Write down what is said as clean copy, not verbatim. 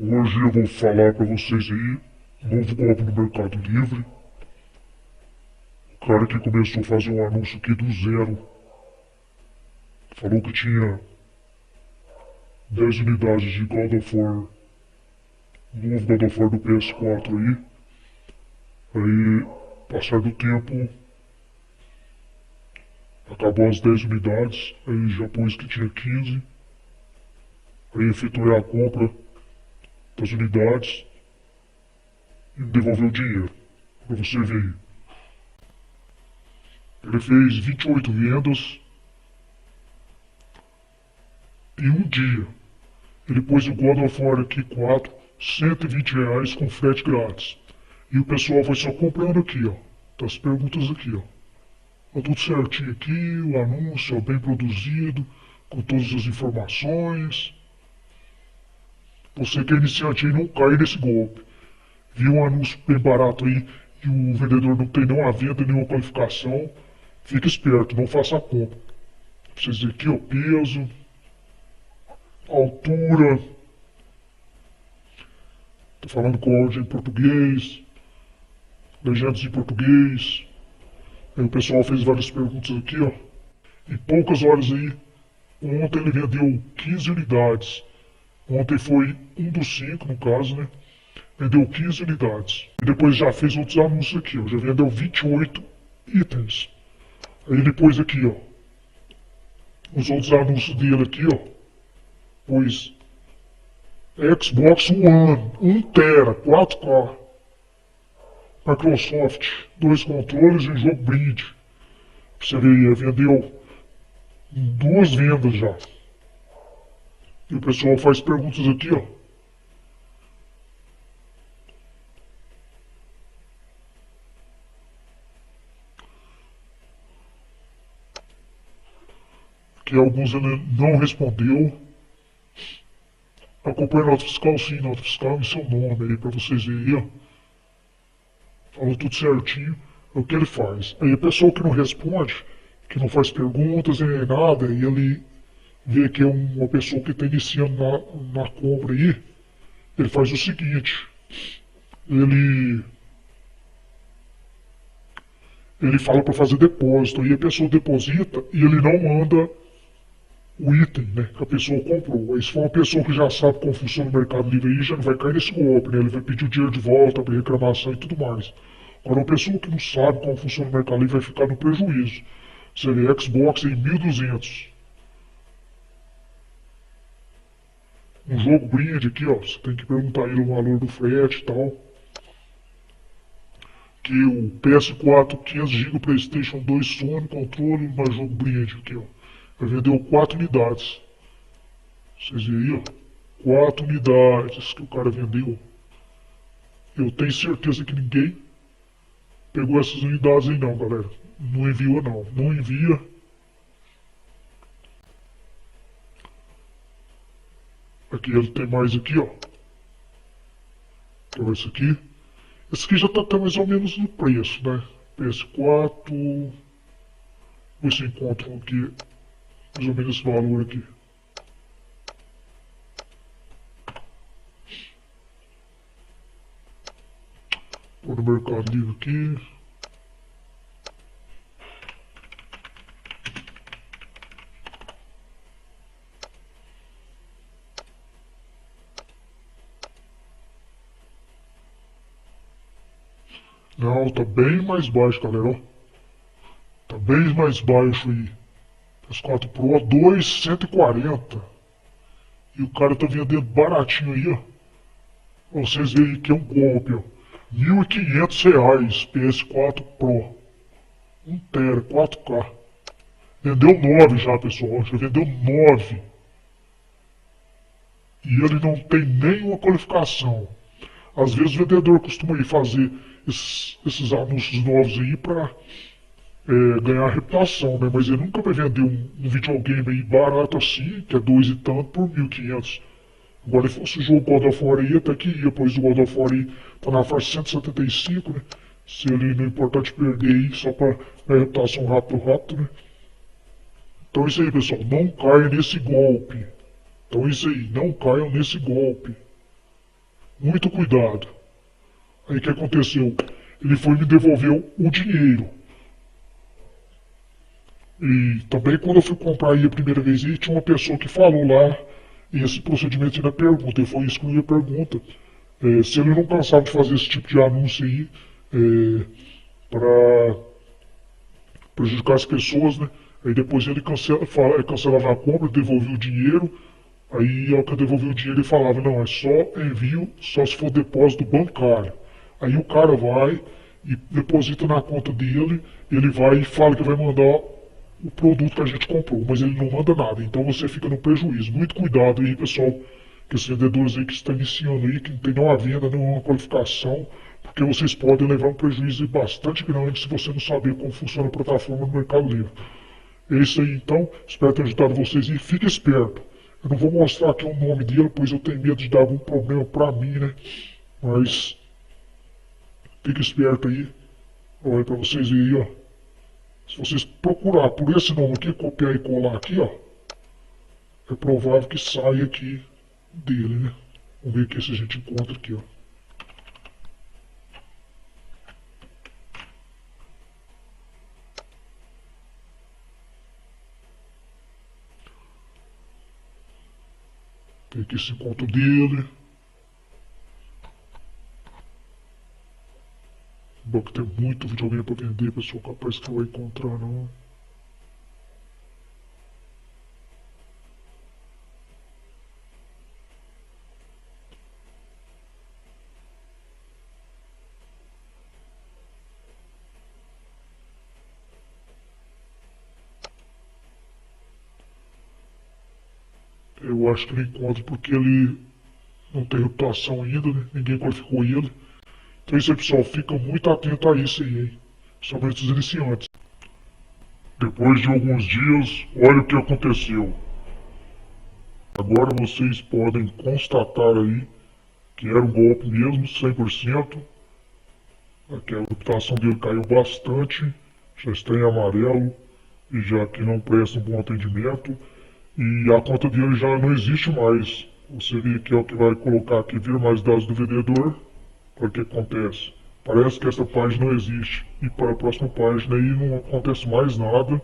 Hoje eu vou falar pra vocês aí um novo golpe no Mercado Livre. O cara que começou a fazer um anúncio aqui do zero. Falou que tinha 10 unidades de God of War, novo God of War do PS4 aí. Aí, passar do tempo, acabou as 10 unidades, aí já pôs que tinha 15. Aí efetuei a compra das unidades e me devolveu o dinheiro. Pra você ver aí. Ele fez 28 vendas em um dia. Ele pôs o God of War aqui 4, R$ 120 com frete grátis. E o pessoal foi só comprando aqui, ó. Das perguntas aqui, ó. Tá tudo certinho aqui, o anúncio é bem produzido, com todas as informações. Você que é iniciante aí não cai nesse golpe. Viu um anúncio bem barato aí e o vendedor não tem nenhuma venda, nenhuma qualificação. Fique esperto, não faça a compra. Pra vocês verem aqui, ó, peso, altura. Tô falando com áudio em português, legendas em português. Aí o pessoal fez várias perguntas aqui, ó. Em poucas horas aí, ontem ele vendeu 15 unidades. Ontem foi um dos 5, no caso, né? Vendeu 15 unidades. E depois já fez outros anúncios aqui, ó. Já vendeu 28 itens. Aí ele pôs aqui, ó. Os outros anúncios dele aqui, ó. Pôs Xbox One, 1 tera, 4K. Microsoft, 2 controles e um jogo brinde. Você vê, vendeu 2 vendas já. E o pessoal faz perguntas aqui, ó. Que alguns ele não respondeu. Acompanhe nota fiscal, sim, nota fiscal e seu nome aí pra vocês verem, ó. Falou tudo certinho. É o que ele faz. Aí a pessoa que não responde, que não faz perguntas nem nada, e ele vê que é uma pessoa que está iniciando na compra aí, ele faz o seguinte. Ele fala para fazer depósito, aí a pessoa deposita e ele não manda o item, né, que a pessoa comprou. Aí se for uma pessoa que já sabe como funciona o Mercado Livre aí, já não vai cair nesse golpe, né, ele vai pedir o dinheiro de volta, abrir reclamação e tudo mais. Agora uma pessoa que não sabe como funciona o Mercado Livre vai ficar no prejuízo. Você vê Xbox em 1.200. Um jogo brinde aqui, ó, você tem que perguntar ele o valor do frete e tal. Que o PS4 500 GB PlayStation 2 Sony controle mais jogo brinde aqui, ó. Ele vendeu 4 unidades. Vocês viram aí, ó. 4 unidades que o cara vendeu. Eu tenho certeza que ninguém pegou essas unidades aí não, galera. Não enviou não. Não envia. Aqui ele tem mais aqui, ó. Então esse aqui. Esse aqui já tá até mais ou menos no preço, né? PS4. Ver se encontram aqui mais ou menos esse valor aqui. Vou no Mercado Livre aqui. Não, tá bem mais baixo, galera, ó. Tá bem mais baixo aí. PS4 Pro 2.140. E o cara tá vendendo baratinho aí, ó. Pra vocês verem que é um golpe, ó. R$ 1.500 PS4 Pro. 1 tera, 4K. Vendeu 9 já, pessoal. Já vendeu 9. E ele não tem nenhuma qualificação. Às vezes o vendedor costuma ir fazer esses anúncios novos aí pra ganhar reputação, né? Mas ele nunca vai vender um videogame aí barato assim, que é 2 e tanto, por 1.500. Agora, se fosse o jogo God of War aí, até que ia, pois o God of War aí tá na faixa 175, né? Se ele não importar de perder aí, só pra ganhar reputação rápido, né? Então é isso aí, pessoal. Não caia nesse golpe. Então é isso aí. Não caiam nesse golpe. Muito cuidado. Aí o que aconteceu? Ele foi e me devolveu o dinheiro. E também quando eu fui comprar aí a primeira vez, aí, tinha uma pessoa que falou lá esse procedimento na pergunta. E foi isso que eu ia pergunta. Se ele não cansava de fazer esse tipo de anúncio aí, para prejudicar as pessoas, né? Aí depois ele cancelava a compra, devolvia o dinheiro. Aí ao que eu devolvi o dinheiro ele falava, não, é só envio, só se for depósito bancário. Aí o cara vai e deposita na conta dele, ele vai e fala que vai mandar o produto que a gente comprou, mas ele não manda nada, então você fica no prejuízo. Muito cuidado aí, pessoal, que esses vendedores aí que estão iniciando aí, que não tem nenhuma venda, nenhuma qualificação, porque vocês podem levar um prejuízo bastante grande se você não saber como funciona a plataforma do Mercado Livre. É isso aí então, espero ter ajudado vocês e fique esperto. Eu não vou mostrar aqui o nome dele, pois eu tenho medo de dar algum problema pra mim, né? Mas fique esperto aí. Olha pra vocês aí, ó. Se vocês procurar por esse nome aqui, copiar e colar aqui, ó, é provável que saia aqui dele, né? Vamos ver aqui se a gente encontra aqui, ó. Tem aqui esse encontro dele. Bom que tem muito videogame pra vender, pessoal, capaz que eu vou encontrar não. Eu acho que ele encontra porque ele não tem reputação ainda, né? Ninguém qualificou ele. Então é isso aí, pessoal, fica muito atento a isso aí, hein? Somente os iniciantes. Depois de alguns dias, olha o que aconteceu. Agora vocês podem constatar aí que era um golpe mesmo, 100%. Aqui a reputação dele caiu bastante, já está em amarelo e já que não presta um bom atendimento. E a conta dele já não existe mais. Você vê aqui ó, que vai colocar aqui ver mais dados do vendedor. Olha o que acontece. Parece que essa página não existe. E para a próxima página aí não acontece mais nada.